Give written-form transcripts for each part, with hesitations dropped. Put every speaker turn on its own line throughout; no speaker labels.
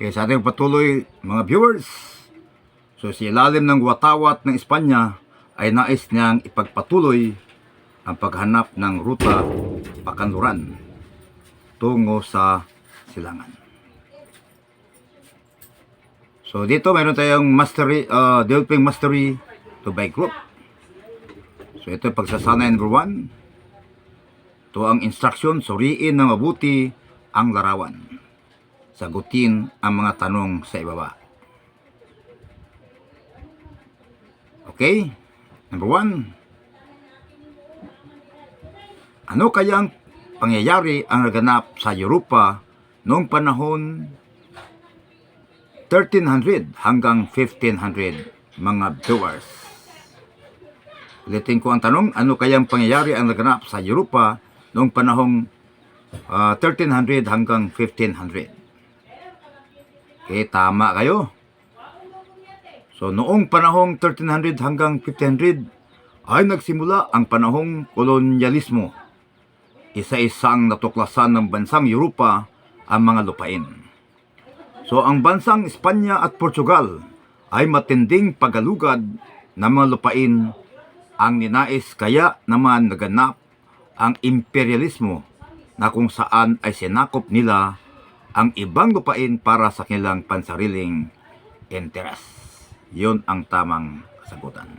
Kaya sa ating patuloy mga viewers, so sa ilalim ng watawat ng Espanya ay nais niyang ipagpatuloy ang paghanap ng ruta pakanluran tungo sa silangan. So dito mayroon tayong mastery, developing mastery to by group. So ito yung pagsasanay number 1. Ito ang instruction, suriin ng mabuti ang larawan. Sagutin ang mga tanong sa ibaba. Okay? Number 1. Ano kayang pangyayari ang naganap sa Europa noong panahon 1300 hanggang 1500, mga viewers? Ulitin ko ang tanong, ano kayang pangyayari ang naganap sa Europa noong panahong 1300 hanggang 1500? Okay, tama kayo. So, noong panahong 1300 hanggang 1500 ay nagsimula ang panahong kolonyalismo. Isa-isang natuklasan ng bansang Europa ang mga lupain. So, ang bansang Espanya at Portugal ay matinding pagalugad ng mga lupain ang ninais, kaya naman naganap ang imperialismo na kung saan ay sinakop nila ang ibang lupain para sa kanilang pansariling interes. Yun ang tamang kasagutan.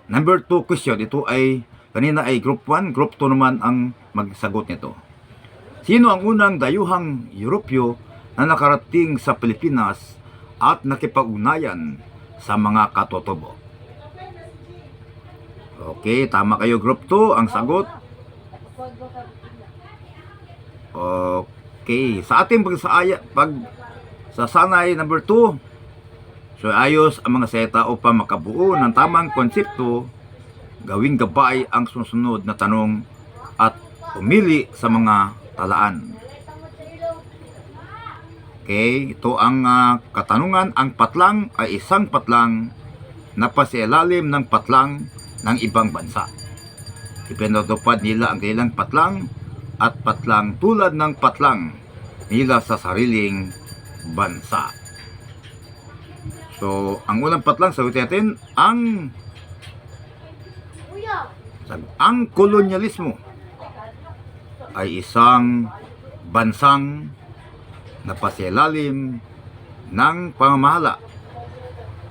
Number 2 question, ito ay kanina ay group 1, group 2 naman ang magsagot nito. Sino ang unang dayuhang Europyo na nakarating sa Pilipinas at nakipag-ugnayan sa mga katotobo? Okay, tama kayo group 2, ang sagot. Okay, sa ating pagsasanay number 2, so ayos ang mga seta upang makabuo ng tamang konsepto, gawing gabay ang susunod na tanong at pumili sa mga talaan. Okay, ito ang katanungan. Ang patlang ay isang patlang na pasilalim ng patlang ng ibang bansa. Ipinatupad nila ang kanilang patlang at patlang tulad ng patlang nila sa sariling bansa. So, ang unang patlang, sagutin natin, ang kolonyalismo ay isang bansang napasilalim ng pamamahala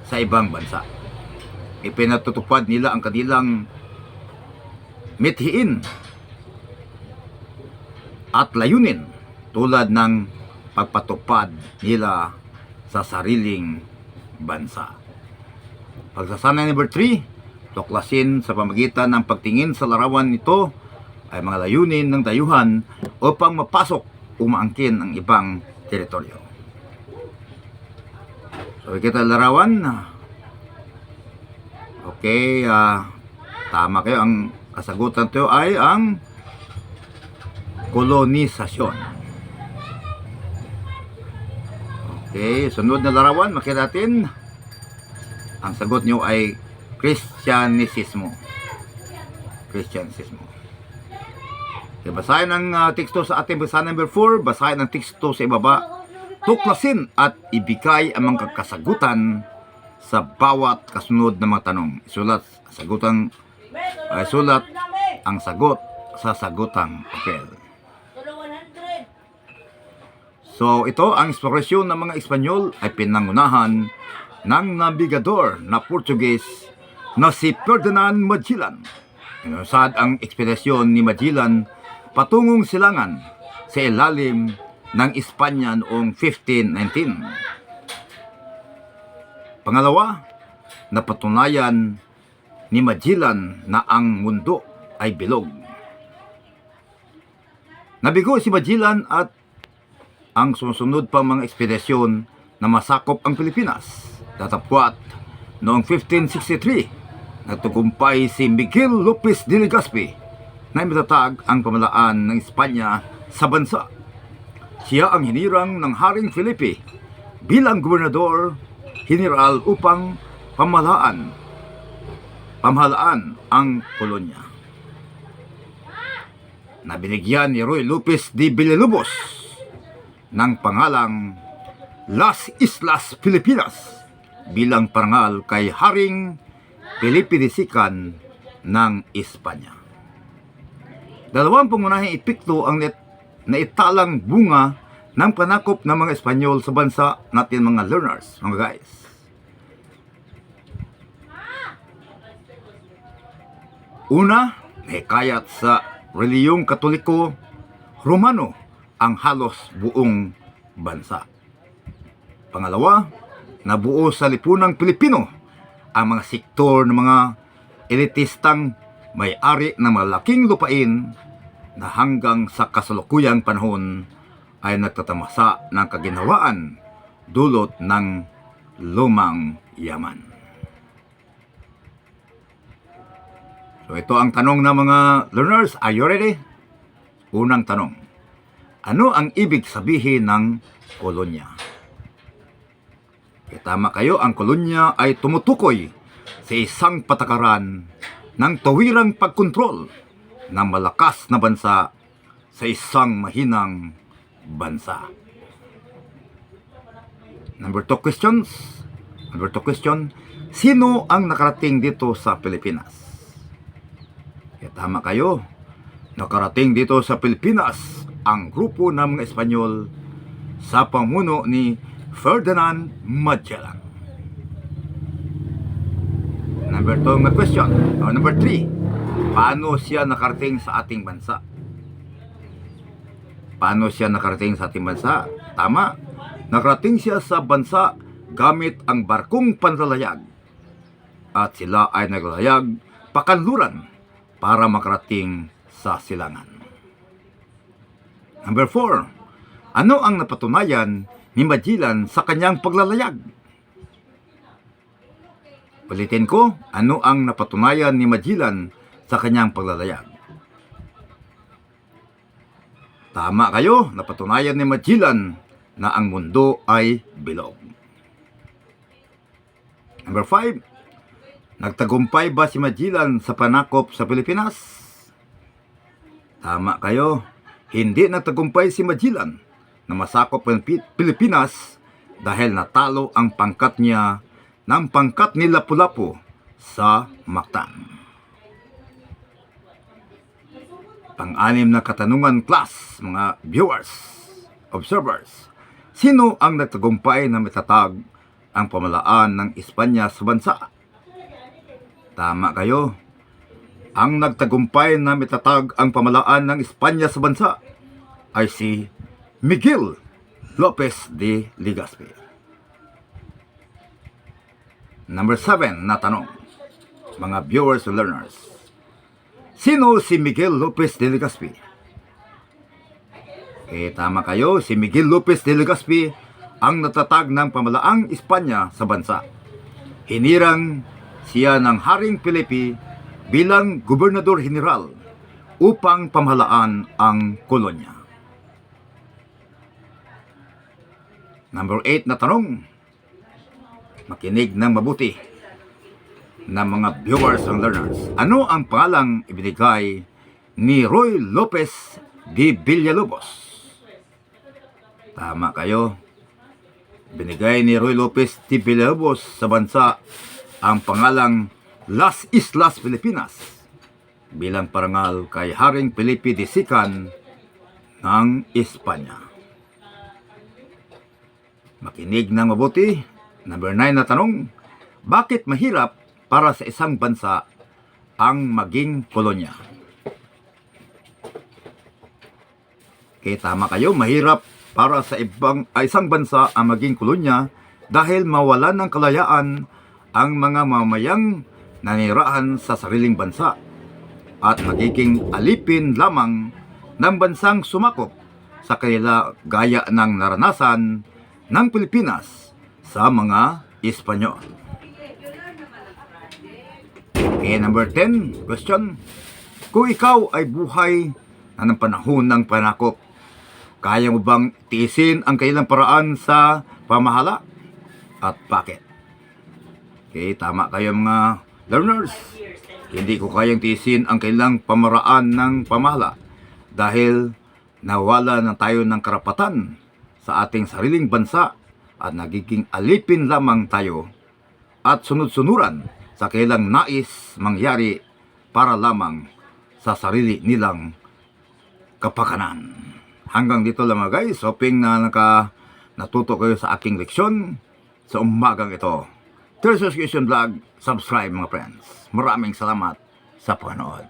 sa ibang bansa. Ipinatutupad nila ang kanilang mithiin at layunin tulad ng pagpatupad nila sa sariling bansa. Pagsasanay number 3, tuklasin sa pamagitan ng pagtingin sa larawan nito ay mga layunin ng dayuhan upang mapasok umaangkin ang ibang teritoryo. So, kita larawan. Okay, tama kayo. Ang kasagutan ito ay ang kolonisasyon. Okay, sunod na larawan, makita natin. Ang sagot nyo ay Kristyanisismo. Kristyanisismo. Okay, basahin ang teksto sa ating basahan number 4. Basahin ang teksto sa ibaba. Tuklasin at ibigay ang mga kasagutan sa bawat kasunod na mga tanong. Sulat ang sagot sa sagutang papel. So, ito ang eksplorasyon ng mga Espanyol ay pinangunahan ng nabigador na Portuguese na si Ferdinand Magellan. Inusad ang ekspedisyon ni Magellan patungong silangan sa ilalim ng Espanya noong 1519. Pangalawa, napatunayan ni Magellan na ang mundo ay bilog. Nabigo si Magellan at ang susunod pang mga ekspedisyon na masakop ang Pilipinas. Datapwat, noong 1563, nagtagumpay si Miguel Lopez de Legazpi na imitatag ang pamalaan ng Espanya sa bansa. Siya ang hinirang ng Haring Felipe bilang gobernador general upang pamahalaan ang kolonya. Nabinigyan ni Ruy Lopez de Villalobos ng pangalang Las Islas Filipinas bilang parangal kay Haring Felipe de Sican ng Espanya. Dalawang pangunahing epekto ang naitalang bunga ng panakop ng mga Espanyol sa bansa natin mga learners, mga guys. Una, hikayat sa reliyong Katoliko Romano ang halos buong bansa. Pangalawa, nabuo sa lipunang Pilipino ang mga sektor ng mga elitistang may-ari ng malaking lupain na hanggang sa kasalukuyang panahon ay nagtatamasa ng kaginhawaan dulot ng lumang yaman. So ito ang tanong ng mga learners. Are you ready? Unang tanong. Ano ang ibig sabihin ng kolonya? Tama kayo, ang kolonya ay tumutukoy sa isang patakaran ng tawirang pagkontrol ng malakas na bansa sa isang mahinang bansa. Number 2 question. Sino ang nakarating dito sa Pilipinas? Tama kayo. Nakarating dito sa Pilipinas ang grupo ng mga Espanyol sa pamuno ni Ferdinand Magellan. Number 3. Paano siya nakarating sa ating bansa? Tama. Nakarating siya sa bansa gamit ang barkong panlalayag. At sila ay naglayag pakanluran para makarating sa silangan. Number 4. Ano ang napatunayan ni Magellan sa kanyang paglalayag? Ulitin ko, ano ang napatunayan ni Magellan sa kanyang paglalayag? Tama kayo, napatunayan ni Magellan na ang mundo ay bilog. Number 5. Nagtagumpay ba si Magellan sa panakop sa Pilipinas? Tama kayo, hindi nagtagumpay si Magellan na masakop ang Pilipinas dahil natalo ang pangkat niya ng pangkat ni Lapu-Lapu sa Mactan. Pang-anim na katanungan, class, mga viewers, observers. Sino ang nagtagumpay na matatag ang pamalaan ng Espanya sa bansa? Tama kayo. Ang nagtagumpay na matatag ang pamalaan ng Espanya sa bansa ay si Miguel Lopez de Legazpi. Number 7 na tanong, mga viewers and learners. Sino si Miguel Lopez de Legazpi? Tama kayo, si Miguel Lopez de Legazpi ang natatag ng pamalaang Espanya sa bansa. Hinirang siya ng Haring Felipe bilang gobernador general upang pamahalaan ang kolonya. Number 8 na tanong. Makinig ng mabuti na mga viewers and learners. Ano ang pangalang ibinigay ni Roy Lopez de Villalobos? Tama kayo. Binigay ni Roy Lopez de Villalobos sa bansa ang pangalang Las Islas Filipinas bilang parangal kay Haring Felipe de Sican ng Espanya. Makinig ng mabuti. Number 9 na tanong. Bakit mahirap para sa isang bansa ang maging kolonya? Tama kayo. Mahirap para sa isang bansa ang maging kolonya dahil mawalan ng kalayaan ang mga mamayang nanirahan sa sariling bansa at magiging alipin lamang ng bansang sumakop sa kanila gaya ng naranasan ng Pilipinas sa mga Espanyol. Number 10 question. Kung ikaw ay buhay na ng panahon ng panakop, kaya mo bang tiisin ang kailang paraan sa pamahala? At bakit? Tama kayo mga learners. Hindi ko kayang tiisin ang kailang pamaraan ng pamahala dahil nawala na tayo ng karapatan sa ating sariling bansa at nagiging alipin lamang tayo at sunod-sunuran sa kailang nais mangyari para lamang sa sarili nilang kapakanan. Hanggang dito lang mga guys, hoping na natuto kayo sa aking leksyon sa umagang ito. Tersus Christian Vlog, subscribe mga friends. Maraming salamat sa panood.